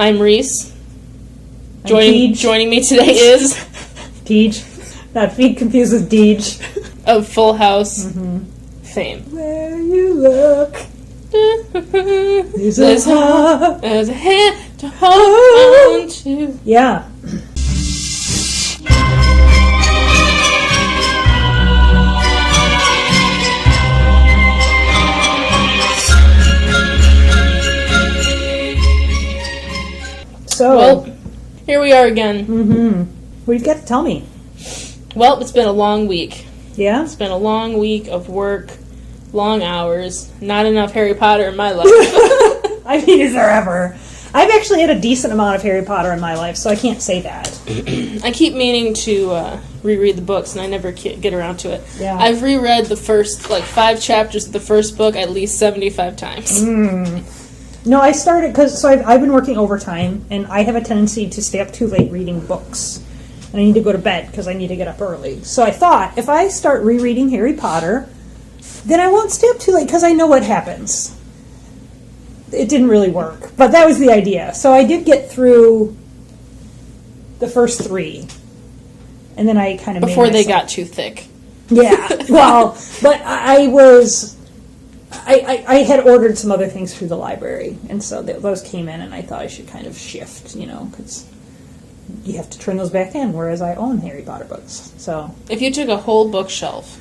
I'm Reese. Joining me today is... Deej. Not be confused with Deej. Of Full House fame. Where you look, there's a heart. There's a hand to hold on to. Yeah. So, well, here we are again. What do you got to tell me? Well, it's been a long week. Yeah? It's been a long week of work, long hours, not enough Harry Potter in my life. I mean, is there ever? I've actually had a decent amount of Harry Potter in my life, so I can't say that. I keep meaning to reread the books, and I never get around to it. Yeah. I've reread the first, 5 chapters of the first book at least 75 times. No, I started, because I've been working overtime, and I have a tendency to stay up too late reading books. And I need to go to bed, because I need to get up early. So I thought, if I start rereading Harry Potter, then I won't stay up too late, because I know what happens. It didn't really work, but that was the idea. So I did get through the first 3, and then I kind of Before they got too thick. Yeah, well, but I had ordered some other things through the library, and so those came in, and I thought I should kind of shift, because you have to turn those back in, whereas I own Harry Potter books. So if you took a whole bookshelf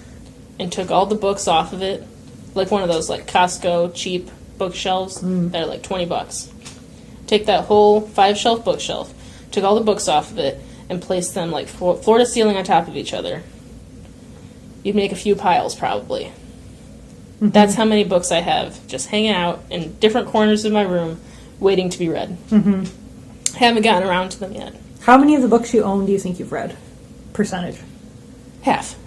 and took all the books off of it, like one of those Costco cheap bookshelves that are $20, take that whole 5-shelf bookshelf, took all the books off of it, and placed them floor to ceiling on top of each other, you'd make a few piles probably. That's how many books I have just hanging out in different corners of my room waiting to be read. Haven't gotten around to them yet. How many of the books you own do you think you've read? Percentage? Half.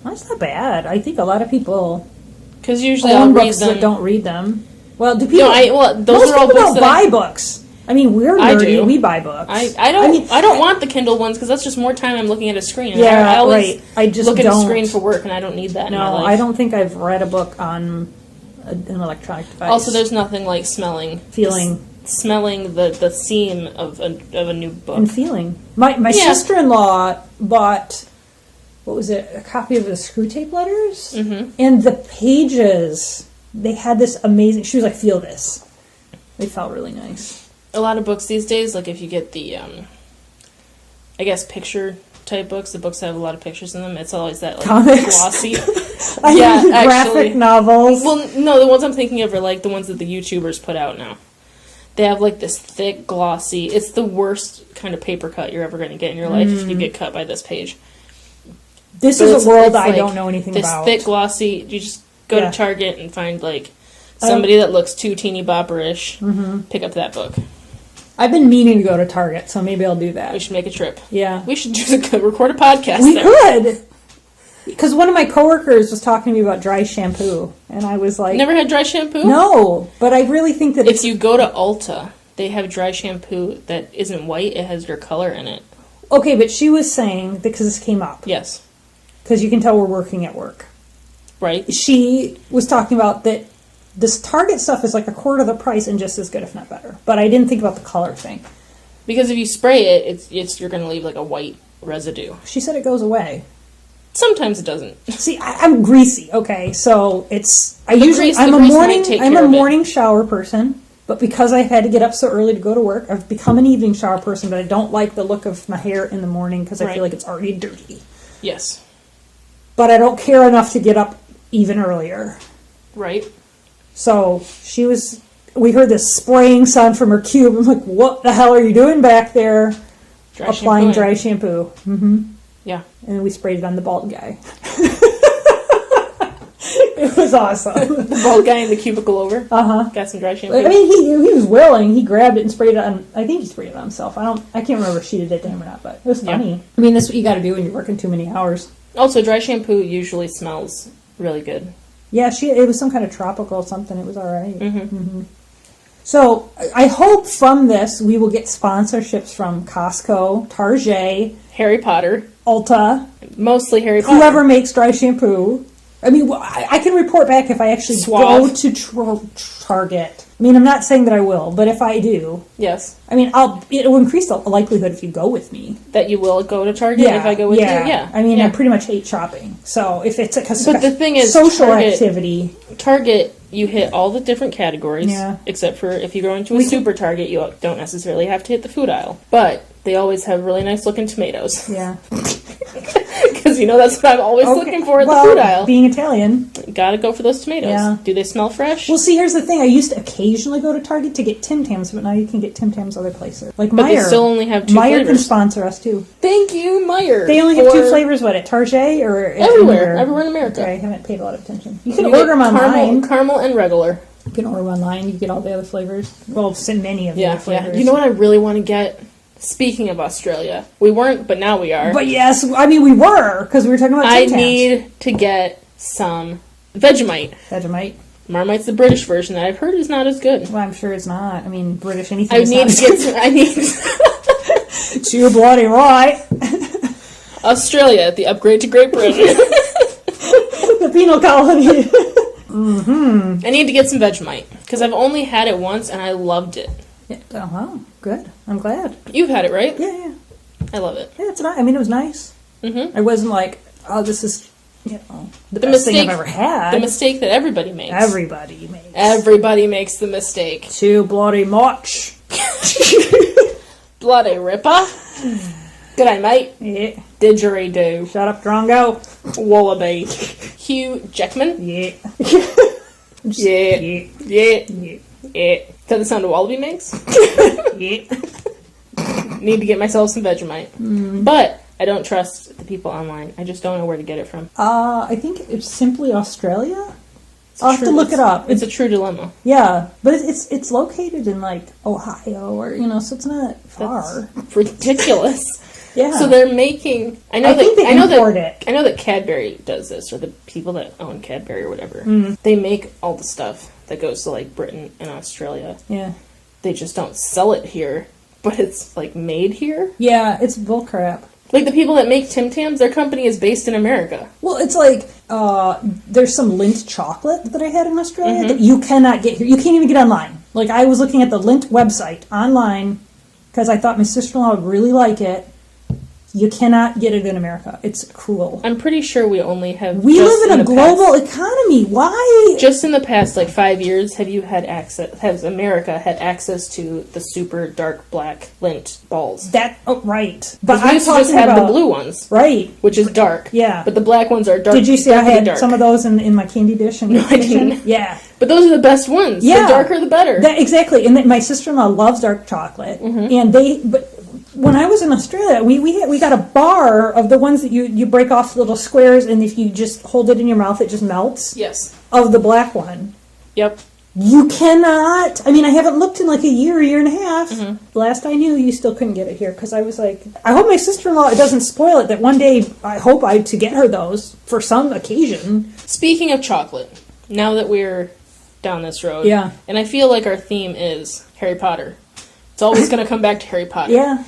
That's not bad. I think a lot of people because usually own I'll read books them. that don't read them. Well, do people? No, those most are all people books don't buy books. I mean, we're I nerdy. do. We buy books. I don't want the Kindle ones because that's just more time I'm looking at a screen. And Yeah, I always right. I just look at a don't. screen for work, and I don't need that in my No, life. I don't think I've read a book on an electronic device. Also, there's nothing like smelling the seam of a new book. And feeling. My sister-in-law bought, what was it, a copy of the Screw Tape Letters? And the pages, they had this amazing, she was like, feel this. They felt really nice. A lot of books these days, if you get the, I guess, picture-type books, the books that have a lot of pictures in them, it's always that, Comics. glossy. Graphic novels. Well, no, the ones I'm thinking of are, the ones that the YouTubers put out now. They have, this thick, glossy, it's the worst kind of paper cut you're ever going to get in your life if you get cut by this page. This is a world I don't know anything about. This thick, glossy, you just go to Target and find, somebody that looks too teeny bopper-ish, pick up that book. I've been meaning to go to Target, so maybe I'll do that. We should make a trip. Yeah. We should record a podcast We there. could! Because one of my coworkers was talking to me about dry shampoo, and I was like... Never had dry shampoo? No, but I really think that if you go to Ulta, they have dry shampoo that isn't white, it has your color in it. Okay, but she was saying, because this came up. Yes. Because you can tell we're working at work. Right. She was talking about that this Target stuff is a quarter of the price and just as good, if not better. But I didn't think about the color thing. Because if you spray it, you're going to leave a white residue. She said it goes away. Sometimes it doesn't. See, I'm greasy. Okay, so I'm a morning shower person, but because I had to get up so early to go to work, I've become an evening shower person. But I don't like the look of my hair in the morning because I feel like it's already dirty. Yes. But I don't care enough to get up even earlier. Right. So we heard this spraying sound from her cube. I'm like, what the hell are you doing back there? Applying dry shampoo. Yeah. And then we sprayed it on the bald guy. It was awesome. The bald guy in the cubicle over? Got some dry shampoo? I mean, he was willing. He grabbed it and sprayed it on, I think he sprayed it on himself. I can't remember if she did it to him or not, but it was funny. Yeah. I mean, that's what you got to do when you're working too many hours. Also, dry shampoo usually smells really good. Yeah, it was some kind of tropical something. It was all right. So I hope from this we will get sponsorships from Costco, Target, Harry Potter, Ulta, mostly Harry Potter. Whoever makes dry shampoo. I mean, I can report back if I actually Suave. go to Target. I mean, I'm not saying that I will, but if I do, Yes. I mean, it'll increase the likelihood if you go with me. That you will go to Target if I go with you? Yeah. I mean, yeah. I pretty much hate shopping. So if it's But the thing is, social Target, activity. Target, you hit all the different categories. Yeah. Except for if you go into a super Target, you don't necessarily have to hit the food aisle. But they always have really nice looking tomatoes. Yeah. Because that's what I'm always looking for at the food aisle. Being Italian. Gotta go for those tomatoes. Yeah. Do they smell fresh? Well, see, here's the thing. I used to occasionally go to Target to get Tim Tams, but now you can get Tim Tams other places. Like But Meijer. they still only have 2 Meijer can flavors. sponsor us, too. Thank you, Meijer. They only have 2 flavors, what, at Target or Everywhere in America. Okay, I haven't paid a lot of attention. You can order them online. Caramel and regular. You can order them online. You get all the other flavors. Well, so many of the other flavors. Yeah. You know what I really want to get? Speaking of Australia, we weren't, but now we are. But yes, I mean, we were, because we were talking about I Tim Tams. need to get some Vegemite. Vegemite. Marmite's the British version that I've heard is not as good. Well, I'm sure it's not. I mean, British anything I is need not to get some. I need It's your bloody right. Australia, the upgrade to Great Britain. The penal colony. I need to get some Vegemite because I've only had it once and I loved it. Yeah. Oh, wow. Good. I'm glad. You've had it, right? Yeah. I love it. Yeah, it's nice. I mean, it was nice. Mm-hmm. I wasn't like, oh, this is, the best thing I've ever had. The mistake that everybody makes. Everybody makes the mistake. Too bloody much. Bloody ripper. G'day, mate. Yeah. Didgeridoo. Shut up, Drongo. Wallaby. Hugh Jackman. Yeah. Yeah. Yeah. Yeah. Yeah. Yeah. Is that the sound a wallaby makes? Yeah. Need to get myself some Vegemite. But I don't trust the people online. I just don't know where to get it from. I think it's simply Australia. I'll have to look it up. It's a true dilemma. Yeah, but it's located in like Ohio or so it's not far. That's ridiculous. Yeah. So they're making. I know that Cadbury does this, or the people that own Cadbury or whatever. They make all the stuff that goes to like Britain and Australia. Yeah. They just don't sell it here, but it's like made here. Yeah, it's bullcrap. Like the people that make Tim Tams, their company is based in America. Well, it's like there's some Lindt chocolate that I had in Australia that you cannot get here. You can't even get online. Like I was looking at the Lindt website online because I thought my sister-in-law would really like it. You cannot get it in America. It's cruel. I'm pretty sure we only have. We live in a global economy. Why? Just in the past, 5 years, has America had access to the super dark black Lindt balls? Right. But we used to just have the blue ones, right? Which is dark. Yeah. But the black ones are dark. Did you see I had some of those in my candy dish? No, I didn't. Yeah. But those are the best ones. Yeah. The darker, the better. Exactly. And my sister-in-law loves dark chocolate, and when I was in Australia, we got a bar of the ones that you break off little squares, and if you just hold it in your mouth, it just melts. Yes. Of the black one. Yep. You cannot. I mean, I haven't looked in like a year and a half. Last I knew, you still couldn't get it here because I was like, I hope my sister-in-law doesn't spoil it. That one day, I hope to get her those for some occasion. Speaking of chocolate, now that we're down this road, yeah, and I feel like our theme is Harry Potter. It's always going to come back to Harry Potter. Yeah.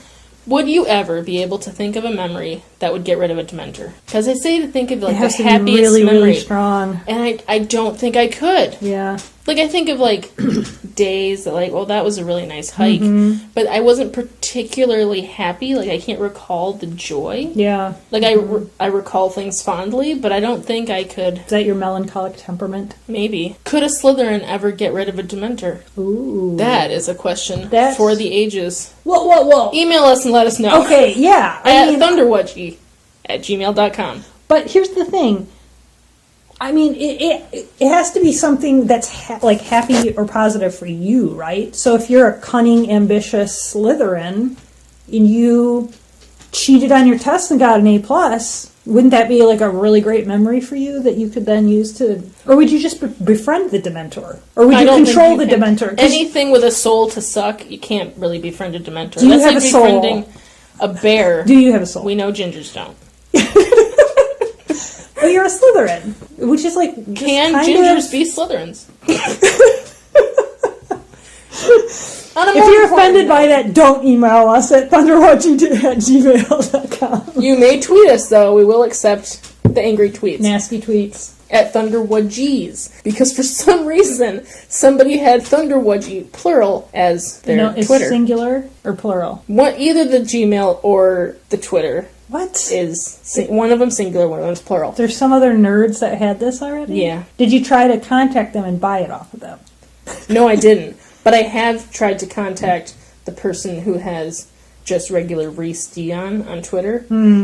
Would you ever be able to think of a memory that would get rid of a Dementor? Because I say to think of the happiest really, memory. Really strong. And I don't think I could. Yeah. I think of days that that was a really nice hike, but I wasn't particularly happy. I can't recall the joy. Yeah. I recall things fondly, but I don't think I could. Is that your melancholic temperament? Maybe. Could a Slytherin ever get rid of a Dementor? Ooh. That is a question for the ages. Whoa. Email us and let us know. Okay, yeah. At Thunderwudgie at gmail.com. But here's the thing. I mean, it has to be something that's happy or positive for you, right? So if you're a cunning, ambitious Slytherin and you cheated on your test and got an A+, wouldn't that be a really great memory for you that you could then use to... Or would you just befriend the Dementor? Or would you control the Dementor? Anything with a soul to suck, you can't really befriend a Dementor. Do you have a soul? Befriending a bear. Do you have a soul? We know gingers don't. Well, you're a Slytherin, which is Can gingers be Slytherins? If you're offended by that, don't email us at thunderwudgie@gmail.com. You may tweet us, though. We will accept the angry tweets. Nasty tweets. at Thunderwudgies because for some reason somebody had Thunderwudgie plural as their is Twitter. Singular or plural? Either the Gmail or the Twitter. What? Is one of them singular, one of them's plural. There's some other nerds that had this already? Yeah. Did you try to contact them and buy it off of them? No, I didn't. But I have tried to contact the person who has just regular Reese Dion on Twitter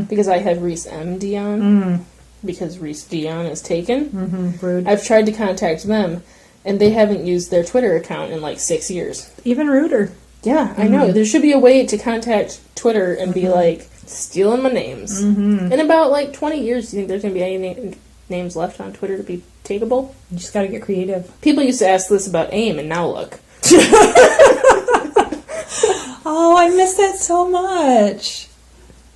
because I have Reese M. Dion because Reese Dion is taken. Rude. I've tried to contact them, and they haven't used their Twitter account in like 6 years. Even ruder. Yeah, I know. There should be a way to contact Twitter and be like, stealing my names. In about like 20 years, do you think there's going to be any names left on Twitter to be takeable? You just got to get creative. People used to ask this about AIM, and now look. Oh, I miss that so much.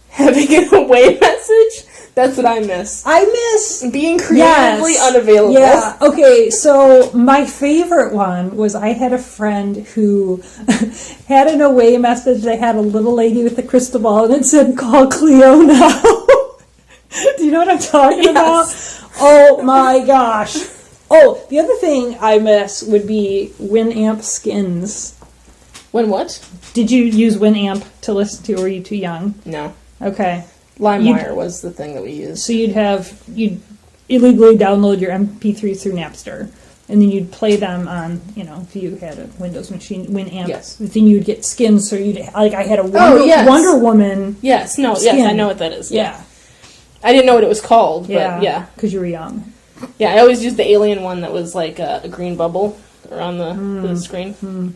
Having an away message? That's what I miss. I miss Being creatively unavailable. Yeah. Okay, so my favorite one was I had a friend who had an away message. They had a little lady with a crystal ball and it said, "Call Cleo now." Do you know what I'm talking about? Oh my gosh. Oh, the other thing I miss would be Winamp skins. When what? Did you use Winamp to listen to, or were you too young? No. Okay. LimeWire was the thing that we used. So you'd illegally download your MP3s through Napster, and then you'd play them on, if you had a Windows machine, Winamp. Yes. Then you'd get skins, so I had a Wonder Woman. Yes, skin. I know what that is. Yeah. I didn't know what it was called, but yeah. Because you were young. Yeah, I always used the alien one that was like a green bubble around the screen.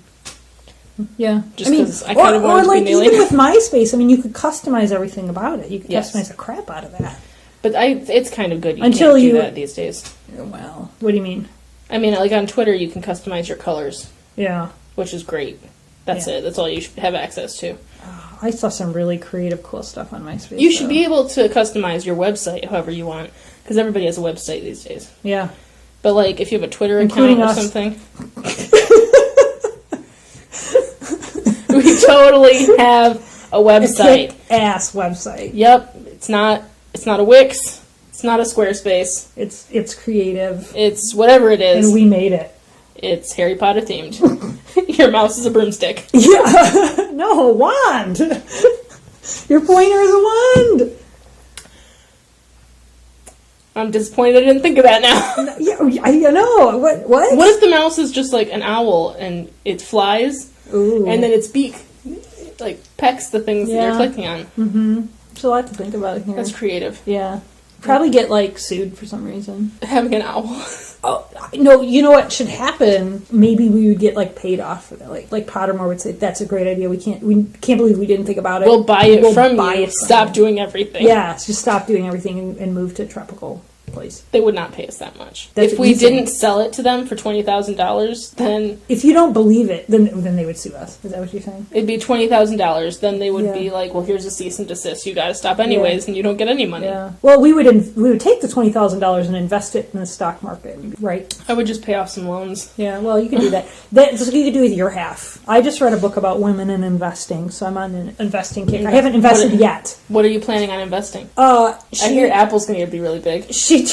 Yeah. Just because I kind of wanted to be an alien. Even with MySpace, you could customize everything about it. You could customize the crap out of that. But it's kind of good you Until can't do that these days. Well, what do you mean? I mean, like on Twitter, you can customize your colors. Yeah. Which is great. That's it. That's all you should have access to. I saw some really creative, cool stuff on MySpace. You should be able to customize your website however you want, because everybody has a website these days. Yeah. But, like, if you have a Twitter Including account or us. something... We totally have a website. A kick-ass website. Yep. It's not a Wix. It's not a Squarespace. It's creative. It's whatever it is. And we made it. It's Harry Potter themed. Your mouse is a broomstick. Yeah. No, a wand. Your pointer is a wand. I'm disappointed I didn't think of that now. Yeah, I know. What? What if the mouse is just like an owl and it flies, Ooh. and then its beak like pecks the things that you're clicking on? Mm-hmm. There's a lot to think about here. That's creative. Yeah. Probably get sued for some reason. Having an owl. Oh no! You know what should happen? Maybe we would get paid off for that. Like Pottermore would say, "That's a great idea. We can't believe we didn't think about it. We'll buy it from you. Stop doing everything." Yeah, just stop doing everything and move to a tropical place. They would not pay us that much. That's if we didn't sell it to them for $20,000, then if you don't believe it, then they would sue us. Is that what you're saying? it'd be $20,000. Then they would be like, "Well, here's a cease and desist. You got to stop anyways, and you don't get any money." Yeah. Well, we would take the $20,000 and invest it in the stock market, right? I would just pay off some loans. Yeah. Well, you could do that. That's what you could do with your half. I just read a book about women and investing, so I'm on an investing kick. I haven't invested yet. What are you planning on investing? I hear Apple's going to be really big. She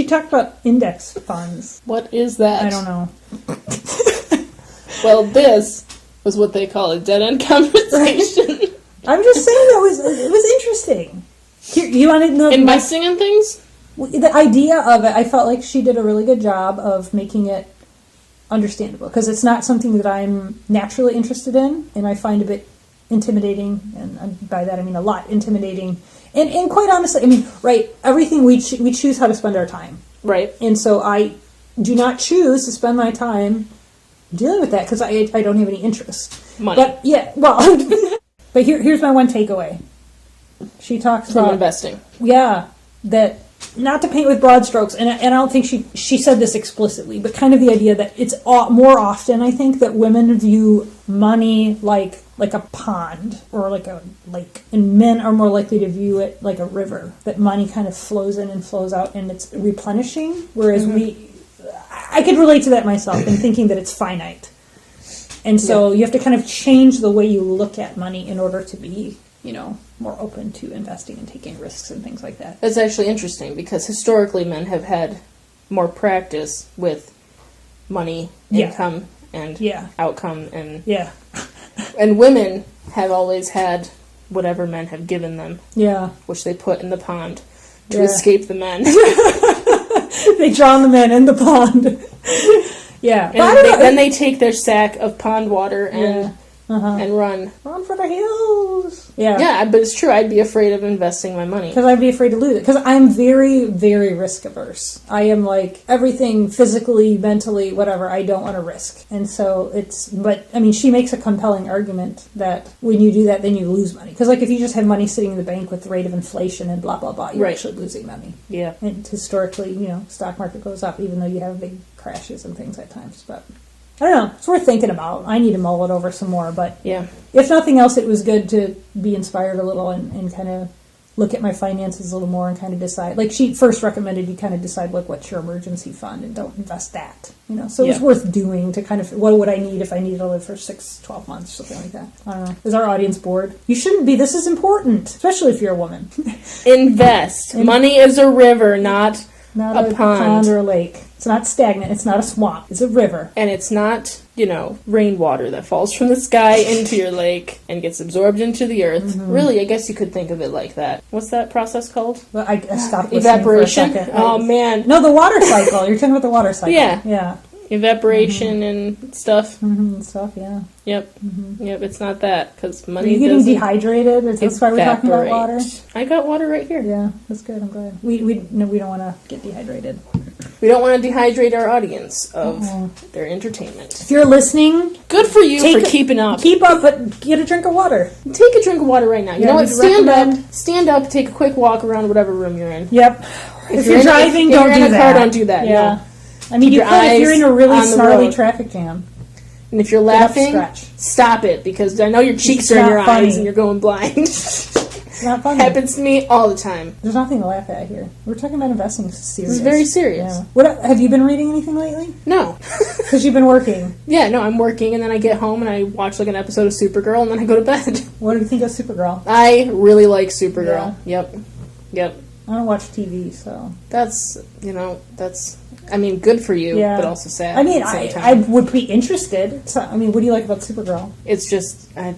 talked about index funds. What is that? I don't know. Well, this was what they call a dead-end conversation. I'm just saying it was interesting. Here, you want to know investing in things? The idea of it, I felt like she did a really good job of making it understandable, because it's not something that I'm naturally interested in, and I find a bit intimidating, and by that I mean a lot intimidating. And quite honestly, right, everything we choose how to spend our time. Right. And so I do not choose to spend my time dealing with that, because I don't have any interest. Money. But, yeah, well, but here's my one takeaway. She talks From about... investing. Yeah, that... Not to paint with broad strokes, and I don't think she said this explicitly, but kind of the idea that it's more often, I think, that women view money like a pond or like a lake, and men are more likely to view it like a river, that money kind of flows in and flows out and it's replenishing, whereas I could relate to that myself in thinking that it's finite. And so you have to kind of change the way you look at money in order to be more open to investing and taking risks and things like that. That's actually interesting because historically men have had more practice with money, income, and outcome, and and women have always had whatever men have given them, which they put in the pond to escape the men. They drown the men in the pond. And then they take their sack of pond water and run. Run for the hills. Yeah, but it's true. I'd be afraid of investing my money. Because I'd be afraid to lose it. Because I'm very, very risk averse. I am like, everything physically, mentally, whatever, I don't want to risk. And so she makes a compelling argument that when you do that, then you lose money. Because like if you just have money sitting in the bank with the rate of inflation and blah, blah, blah, you're actually losing money. Yeah. And historically, stock market goes up, even though you have big crashes and things at times. But I don't know. It's worth thinking about. I need to mull it over some more. But if nothing else, it was good to be inspired a little and kind of look at my finances a little more and kind of decide. Like she first recommended you kind of decide like what's your emergency fund and don't invest that. So it was worth doing to kind of, what would I need if I needed to live for 6-12 months, something like that. I don't know. Is our audience bored? You shouldn't be. This is important, especially if you're a woman. Invest. Money is a river, not a pond or a lake. It's not stagnant. It's not a swamp. It's a river. And it's not, rainwater that falls from the sky into your lake and gets absorbed into the earth. Mm-hmm. Really, I guess you could think of it like that. What's that process called? Well, I stopped listening evaporation. For a second. Oh, man. No, the water cycle. You're talking about the water cycle. Yeah. Evaporation and stuff. Mm-hmm, stuff, yeah. Yep. Mm-hmm. Yep, it's not that, because money Are you getting dehydrated? That's why we're talking about water? I got water right here. Yeah, that's good. I'm glad. We don't want to get dehydrated. We don't want to dehydrate our audience of their entertainment. If you're listening, good for you for keeping up. Keep up, but get a drink of water. Take a drink of water right now. You know what? Stand up, take a quick walk around whatever room you're in. Yep. If you're driving, don't do that. If you're in a car, don't do that. Yeah. No. I mean, you could if you're in a really snarly traffic jam. And if you're laughing, stop it, because I know your cheeks are in your eyes and you're going blind. It's not funny. Happens to me all the time. There's nothing to laugh at here. We're talking about investing. Serious. It's very serious. Yeah. Have you been reading anything lately? No. Because you've been working. Yeah, no, I'm working, and then I get home and I watch like an episode of Supergirl, and then I go to bed. What do you think of Supergirl? I really like Supergirl. Yeah. Yep. I don't watch TV, so... That's good for you, but also sad. I mean, I would be interested. So, what do you like about Supergirl? It's just... well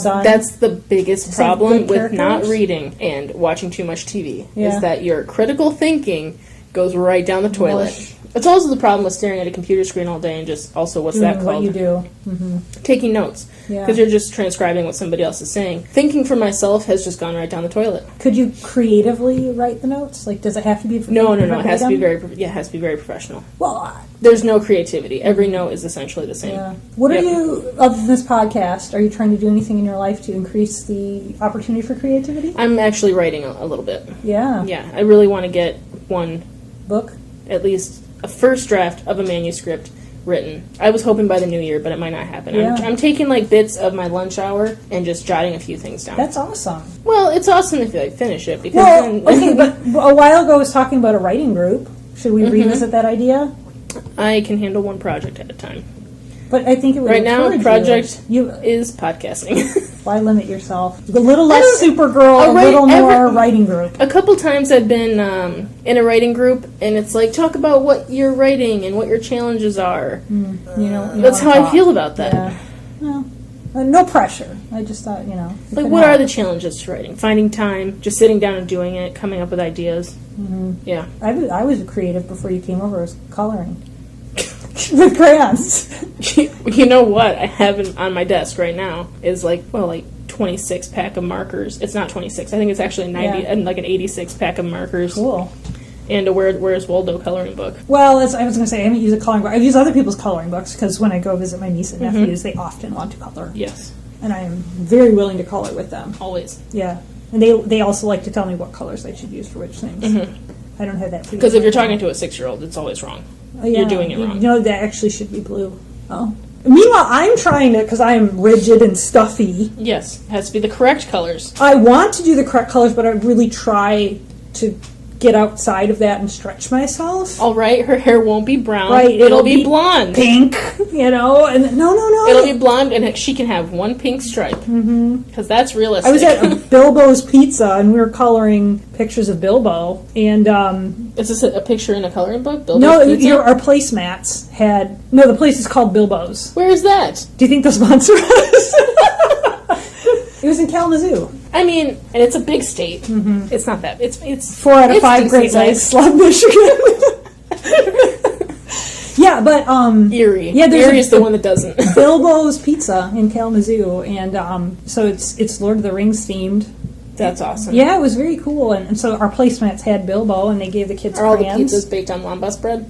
done? That's the biggest problem with not reading and watching too much TV, is that your critical thinking goes right down the toilet. It's also the problem with staring at a computer screen all day and just also what's that called? What you do. Mm-hmm. Taking notes. Because you're just transcribing what somebody else is saying. Thinking for myself has just gone right down the toilet. Could you creatively write the notes? Like, does it have to be... No. It has to be it has to be very professional. Well, there's no creativity. Every note is essentially the same. Yeah. What are you, other than this podcast, are you trying to do anything in your life to increase the opportunity for creativity? I'm actually writing a little bit. Yeah. Yeah, I really want to get one... book? At least a first draft of a manuscript written. I was hoping by the new year, but it might not happen. Yeah. I'm taking like bits of my lunch hour and just jotting a few things down. That's awesome. Well, it's awesome if I finish it, because but a while ago I was talking about a writing group. Should we revisit that idea? I can handle one project at a time. But I think it would right now, project is podcasting. Why limit yourself? A little less Supergirl, a little more writing group. A couple times I've been in a writing group, and it's like, talk about what you're writing and what your challenges are. That's how I feel about that. Yeah. Well, no pressure. I just thought, Like, what are the challenges to writing? Finding time, just sitting down and doing it, coming up with ideas. Mm-hmm. Yeah. I was creative before you came over. I was coloring. With crayons. You know what I have on my desk right now is like 26 pack of markers. It's not 26. I think it's actually 90 and like an 86 pack of markers. Cool. And a Where's Waldo coloring book. Well, I was going to say, I haven't used a coloring book. I've used other people's coloring books because when I go visit my niece and nephews, they often want to color. Yes. And I am very willing to color with them. Always. Yeah. And they also like to tell me what colors I should use for which things. Mm-hmm. I don't have that. Because if you're talking to a 6-year-old, it's always wrong. You're doing it wrong. That actually should be blue. Oh. Meanwhile, I'm trying to, because I'm rigid and stuffy. Yes, it has to be the correct colors. I want to do the correct colors, but I really try to get outside of that and stretch myself. All right, her hair won't be brown. Right, it'll be blonde. Pink, and no. It'll be blonde, and she can have one pink stripe. Because that's realistic. I was at Bilbo's Pizza, and we were coloring pictures of Bilbo, and is this a picture in a coloring book? Bilbo's no, Pizza? our placemats had the place is called Bilbo's. Where is that? Do you think they'll sponsor us? It was in Kalamazoo. I mean, and it's a big state. Mm-hmm. It's not that. It's 4 out of 5 Great decent Lakes, size. Slug, Michigan. Yeah, but Erie. Yeah, Erie is the one that doesn't. Bilbo's Pizza in Kalamazoo, and so it's Lord of the Rings themed. That's awesome. Yeah, it was very cool, and so our placemats had Bilbo, and they gave the kids. Are all crayons. the pizzas baked on lambas bread?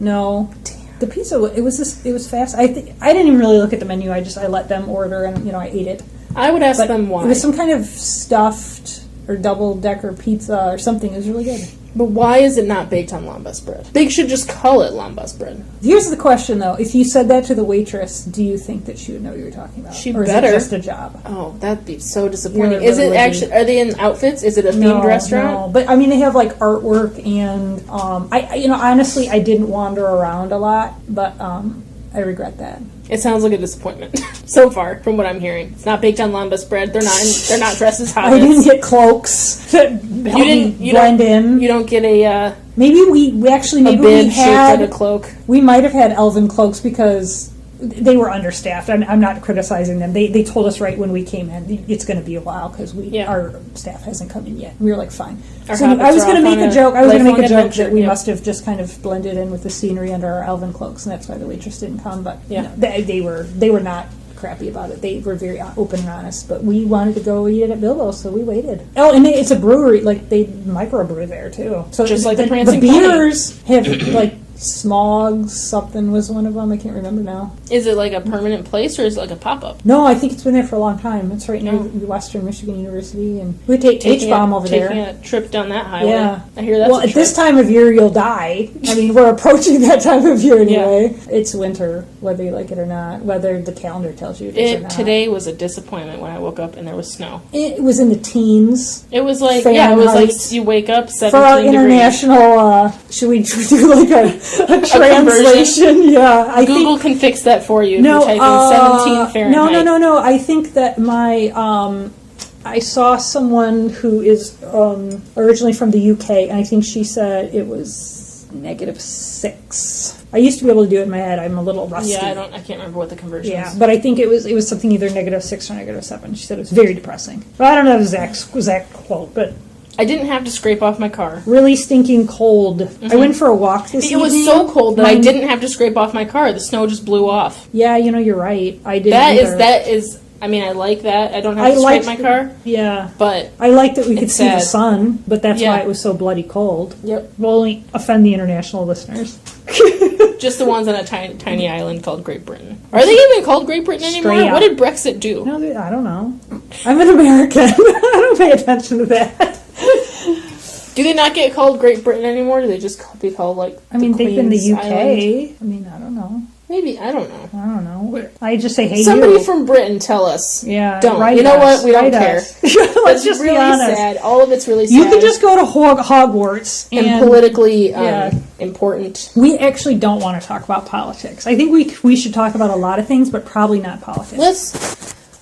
No. The pizza, it was fast. I didn't even really look at the menu. I let them order, and I ate it. I would ask But them why. it was some kind of stuffed or double-decker pizza or something. It was really good. But why is it not baked on lambas bread? They should just call it lambas bread. Here's the question, though. If you said that to the waitress, do you think that she would know what you were talking about? She or better. Is it just a job? Oh, that'd be so disappointing. Yeah, it Is it really would actually? be. Are they in outfits? Is it a themed restaurant? No, but I mean, they have like artwork, and I honestly, I didn't wander around a lot, but I regret that. It sounds like a disappointment so far, from what I'm hearing. It's not baked on lambas bread. They're not dressed as hobbits. I didn't get cloaks to help me blend in. You don't get a Maybe we actually bib we shaped had like a cloak. We might have had elven cloaks because they were understaffed. I'm not criticizing them. They told us right when we came in, it's going to be a while because our staff hasn't come in yet. We were like, fine. So I was going to make a joke. I was going to make a joke that we must have just kind of blended in with the scenery under our elven cloaks, and that's why the waitress didn't come. But they were not crappy about it. They were very open and honest. But we wanted to go eat it at Bilbo, so we waited. Oh, and it's a brewery. Like they microbrew there too. So just like the Prancing beers have like. Smog something was one of them. I can't remember now. Is it like a permanent place or is it like a pop-up? No, I think it's been there for a long time. It's right near Western Michigan University, and we take H-bomb over there. Taking a trip down that highway. Yeah, I hear that's well, at this time of year you'll die. I mean, we're approaching that time of year anyway. Yeah. It's winter, whether you like it or not. Whether the calendar tells you it is or not. Today was a disappointment when I woke up and there was snow. It was in the teens. It was like Fahrenheit. it was like you wake up 17 for our degrees. international. Should we do like a translation? Yeah, Google can fix that for you. No, if you type in 17 Fahrenheit. No. I think that my I saw someone who is originally from the UK, and I think she said it was -6. I used to be able to do it in my head. I'm a little rusty. Yeah, I can't remember what the conversion is. Yeah, but I think it was something either -6 or -7. She said it was very depressing. Well, I don't know the exact quote, but I didn't have to scrape off my car. Really stinking cold. Mm-hmm. I went for a walk this evening. It was so cold that I didn't have to scrape off my car. The snow just blew off. Yeah, you're right. I didn't That is. I mean, I like that. I don't have to scrape my car. Yeah. But I like that we could see the sun, but that's why it was so bloody cold. Yep. We'll only offend the international listeners. Just the ones on a tiny island called Great Britain. Are they even called Great Britain anymore? What did Brexit do? No, I don't know. I'm an American. I don't pay attention to that. Do they not get called Great Britain anymore? Do they just be called like? They've been the UK. Island? I mean, I don't know. Maybe I don't know. I just say, hey, somebody from Britain, tell us. Yeah, don't. You know what? We don't care. Let's just really be honest. sad. All of it's really sad. You can just go to Hogwarts and politically important. We actually don't want to talk about politics. I think we should talk about a lot of things, but probably not politics.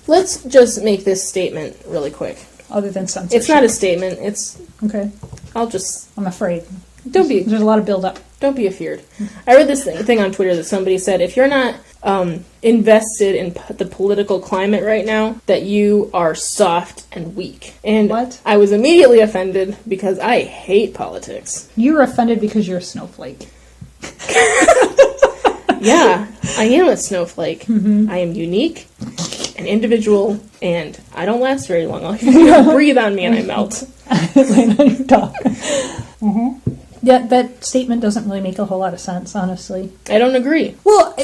Let's just make this statement really quick. Other than censorship. It's not a statement. It's okay. I'm afraid. There's a lot of build-up. Don't be afeared. I read this thing on Twitter that somebody said, if you're not invested in the political climate right now, that you are soft and weak. And what? I was immediately offended because I hate politics. You were offended because you're a snowflake. Yeah, I am a snowflake. Mm-hmm. I am unique and individual, and I don't last very long. All you do is breathe on me and I melt. Land on your dog. Mm-hmm. Yeah, that statement doesn't really make a whole lot of sense, honestly. I don't agree. Well,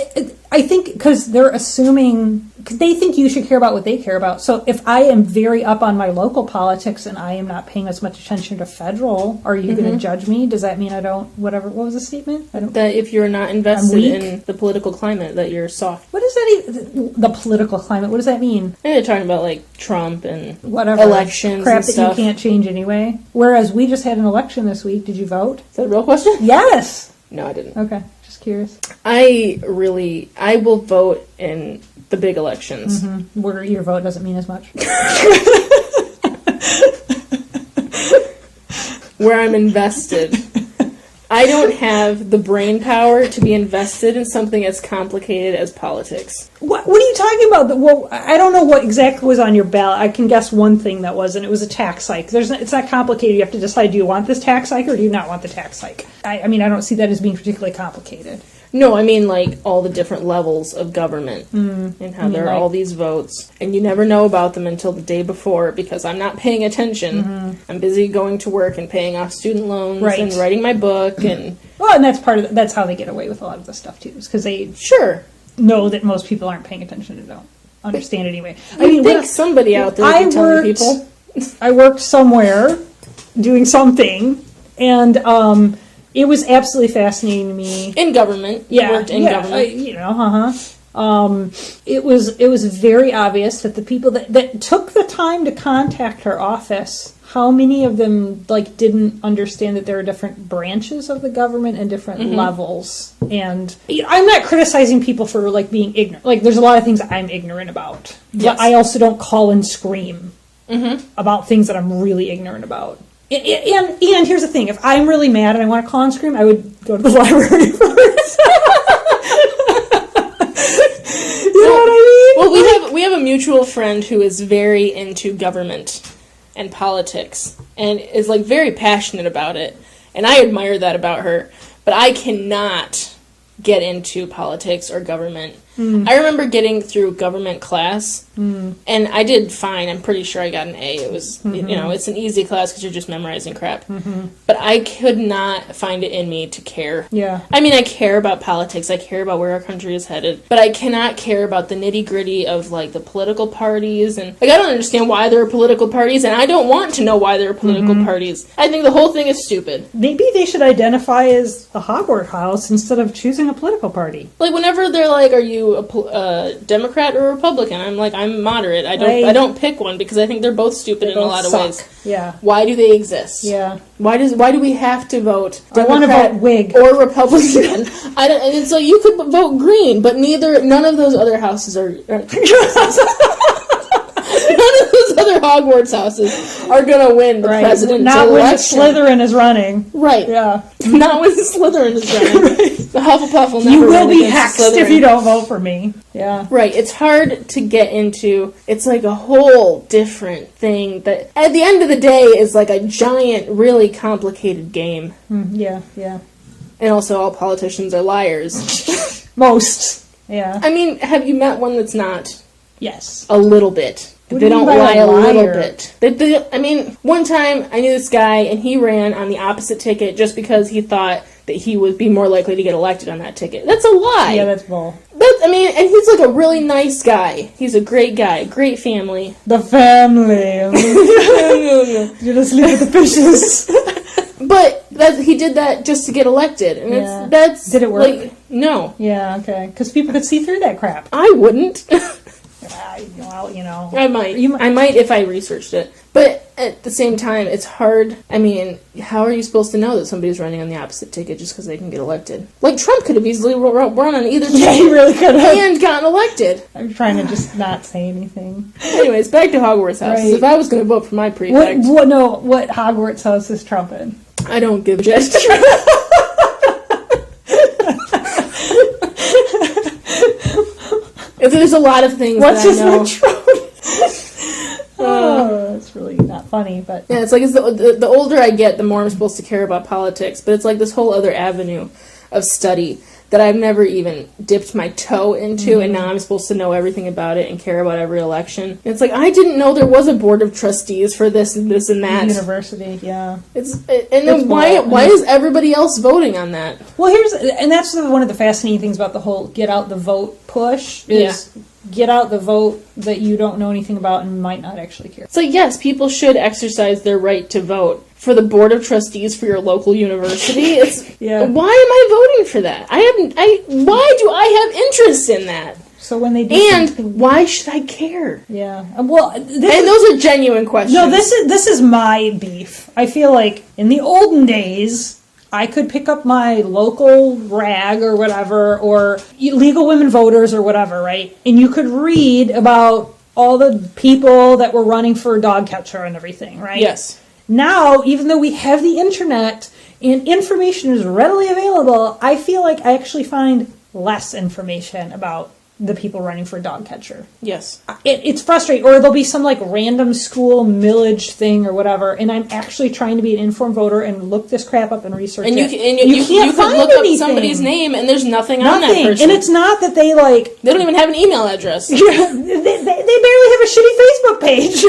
I think because they're assuming, cause they think you should care about what they care about. So if I am very up on my local politics and I am not paying as much attention to federal, are you going to judge me? Does that mean I don't, whatever, what was the statement? That if you're not invested in the political climate, that you're soft. What does that even, the political climate, what does that mean? And they're talking about like Trump and Whatever. elections Crap and that stuff. you can't change anyway. Whereas we just had an election this week. Did you vote? Is that a real question? Yes. No, I didn't. Okay, just curious. I will vote in the big elections. Where your vote doesn't mean as much. Where I'm invested. I don't have the brain power to be invested in something as complicated as politics. What are you talking about? Well, I don't know what exactly was on your ballot. I can guess one thing that was, and it was a tax hike. It's not complicated. You have to decide, do you want this tax hike or do you not want the tax hike? I mean, I don't see that as being particularly complicated. No, I mean like all the different levels of government and how there are all these votes. And you never know about them until the day before because I'm not paying attention. I'm busy going to work and paying off student loans and writing my book. And well, and that's that's how they get away with a lot of this stuff too, because they know that most people aren't paying attention and don't understand anyway. I mean, think somebody out there can tell me people. I worked somewhere doing something, and it was absolutely fascinating to me. In government. You worked in government. It was very obvious that the people that took the time to contact her office, how many of them like didn't understand that there are different branches of the government and different levels. And I'm not criticizing people for like being ignorant. Like there's a lot of things I'm ignorant about. Yes. But I also don't call and scream about things that I'm really ignorant about. And here's the thing: if I'm really mad and I want to call and scream, I would go to the library first. You know what I mean? Well, we have a mutual friend who is very into government and politics and is like very passionate about it, and I admire that about her. But I cannot get into politics or government. I remember getting through government class, and I did fine. I'm pretty sure I got an A. It was, it's an easy class because you're just memorizing crap. But I could not find it in me to care. Yeah. I mean, I care about politics. I care about where our country is headed. But I cannot care about the nitty-gritty of, like, the political parties. And, like, I don't understand why there are political parties, and I don't want to know why there are political parties. I think the whole thing is stupid. Maybe they should identify as a Hogwarts house instead of choosing a political party. Like, whenever they're like, are you a Democrat or a Republican? I'm like, I'm moderate. I don't pick one because I think they're both stupid in a lot of ways. Yeah. Why do they exist? Yeah. Why do we have to vote I want to vote Whig or Republican? I don't. And so you could vote Green, but none of those other houses are. None of those other Hogwarts houses are going to win the presidential Not when election. Slytherin is running. Right. Yeah. Not when Slytherin is running. Right. The Hufflepuff will never You will win be against hexed Slytherin. if you don't vote for me. Yeah. Right. It's hard to get into. It's like a whole different thing that, at the end of the day, is like a giant, really complicated game. Yeah. Yeah. And also, all politicians are liars. Most. Yeah. I mean, have you met one that's not? Yes. A little bit. What They do you don't mean by lie a a little liar? bit. I mean, one time I knew this guy, and he ran on the opposite ticket just because he thought that he would be more likely to get elected on that ticket. That's a lie. Yeah, that's bull. And he's like a really nice guy. He's a great guy, great family. The family. You just sleep with the fishes. But he did that just to get elected, and that's Did it work? Like, no, Yeah, okay. Because people could see through that crap. I wouldn't. Well, you know. I might if I researched it. But at the same time, it's hard. I mean, how are you supposed to know that somebody's running on the opposite ticket just because they can get elected? Like, Trump could have easily run on either ticket. Yeah, he really could have. And gotten elected. I'm trying to just not say anything. Anyways, back to Hogwarts houses. Right. If I was going to vote for my prefect... What Hogwarts house is Trump in? I don't give a shit. There's a lot of things What's that his I know. metro? Oh, that's really not funny, but... Yeah, it's like the older I get, the more I'm supposed to care about politics. But it's like this whole other avenue of study that I've never even dipped my toe into, and now I'm supposed to know everything about it and care about every election. And it's like, I didn't know there was a board of trustees for this and this and that. University, yeah. Why is everybody else voting on that? Well, that's one of the fascinating things about the whole get out the vote push is get out the vote that you don't know anything about and might not actually care. So yes, people should exercise their right to vote for the board of trustees for your local university. It's Yeah. Why am I voting for that? Why do I have interest in that? So when they do And something, why should I care? yeah, well, And those are genuine questions. no, this is my beef. I feel like in the olden days, I could pick up my local rag or whatever, or Legal Women Voters or whatever, right? And you could read about all the people that were running for dog catcher and everything, right? Yes. Now, even though we have the internet and information is readily available, I feel like I actually find less information about the people running for dog catcher. Yes. It's frustrating. Or there'll be some like random school millage thing or whatever, and I'm actually trying to be an informed voter and look this crap up and research And it. you can't could find look up anything. somebody's name and there's nothing on that Nothing. person. And it's not that they like... They don't even have an email address. they barely have a shitty Facebook page.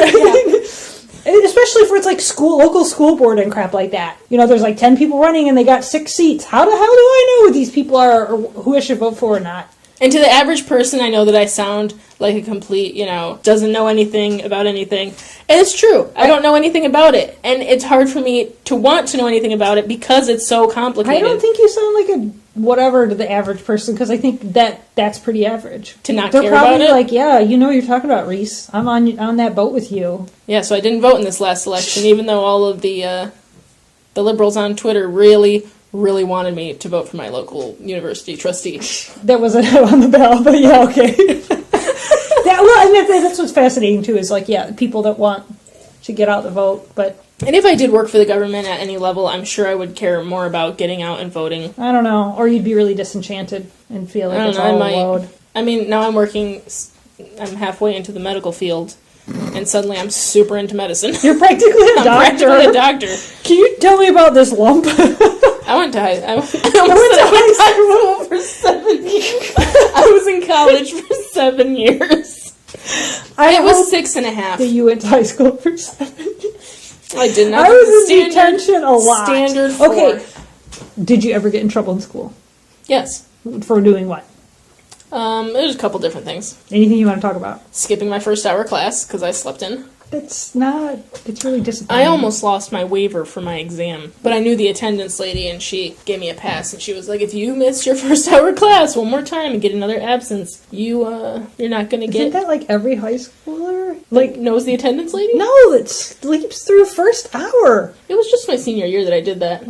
Especially for it's like local school board and crap like that. You know, there's like 10 people running and they got 6 seats. How the hell do I know who these people are or who I should vote for or not? And to the average person, I know that I sound like a complete, doesn't know anything about anything. And it's true. I don't know anything about it. And it's hard for me to want to know anything about it because it's so complicated. I don't think you sound like a whatever to the average person because I think that's pretty average. To not They're care about probably it? like, yeah, you know what you're talking about, Reese. I'm on that boat with you. Yeah, so I didn't vote in this last election, even though all of the liberals on Twitter really wanted me to vote for my local university trustee. That wasn't on the bell, but yeah, okay. That's what's fascinating too. Is like, yeah, people that want to get out the vote, but. And if I did work for the government at any level, I'm sure I would care more about getting out and voting. I don't know, or you'd be really disenchanted and feel like it's all a load. I mean, now I'm halfway into the medical field, and suddenly I'm super into medicine. You're practically a doctor. I'm practically a doctor. Can you tell me about this lump? I went to high school for 7 years. I was in college for 7 years. It was 6.5. That you went to high school for 7 years. I did not. I was in detention a lot. Standard 4. Okay. Did you ever get in trouble in school? Yes. For doing what? There's a couple different things. Anything you want to talk about? Skipping my first hour class because I slept in. It's really disappointing. I almost lost my waiver for my exam, but I knew the attendance lady and she gave me a pass and she was like, if you miss your first hour class one more time and get another absence, you're not going to get... Isn't that like every high schooler? Like, knows the attendance lady? No, that sleeps through first hour. It was just my senior year that I did that.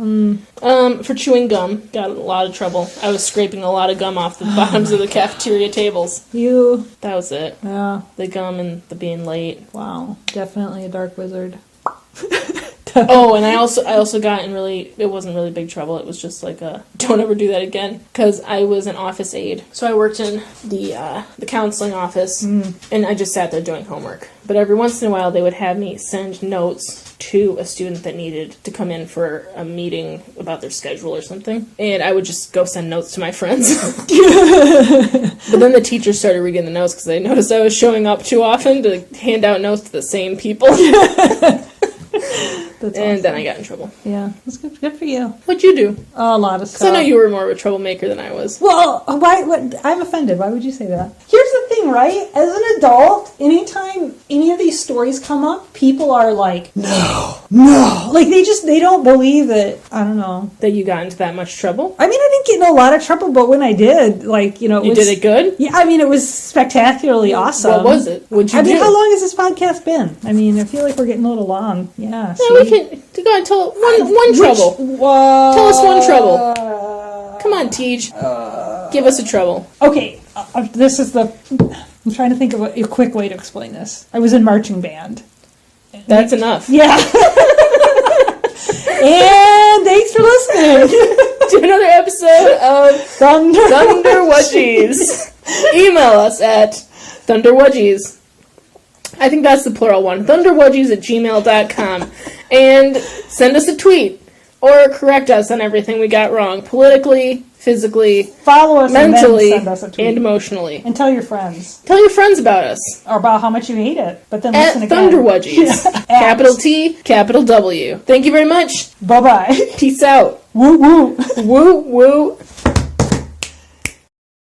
For chewing gum, got in a lot of trouble. I was scraping a lot of gum off the bottoms of the cafeteria tables. That was it. Yeah. The gum and the being late. Wow. Definitely a dark wizard. Oh, and I also got in it wasn't really big trouble. It was just like don't ever do that again. Because I was an office aide. So I worked in the counseling office, and I just sat there doing homework. But every once in a while, they would have me send notes to a student that needed to come in for a meeting about their schedule or something. And I would just go send notes to my friends. But then the teachers started reading the notes because they noticed I was showing up too often to hand out notes to the same people. That's and awesome. then I got in trouble. Yeah, that's good for you. What'd you do? A lot of stuff. So I know you were more of a troublemaker than I was. Well, why? What? I'm offended. Why would you say that? Here's the thing, right? As an adult, anytime any of these stories come up, people are like, no. Like, they don't believe it. I don't know. That you got into that much trouble? I mean, I didn't get in a lot of trouble, but when I did, like, You did it good? Yeah, I mean, it was spectacularly awesome. What was it? What'd you do? I mean, how long has this podcast been? I mean, I feel like we're getting a little long. Yeah. No, we can go ahead and tell one trouble. Tell us one trouble. Come on, Tej. Give us a trouble. Okay, this is I'm trying to think of a quick way to explain this. I was in marching band. That's enough. Yeah. And thanks for listening to another episode of Thunderwudgies. Email us at Thunderwudgies. I think that's the plural one. Thunderwudgies@gmail.com. And send us a tweet. Or correct us on everything we got wrong. Politically, physically, follow us, mentally, and, send us a tweet. And emotionally. And tell your friends. Tell your friends about us. Or about how much you hate it. But then at listen again. Thunderwudgies. Capital T, capital W. Thank you very much. Bye-bye. Peace out. Woo woo. Woo woo.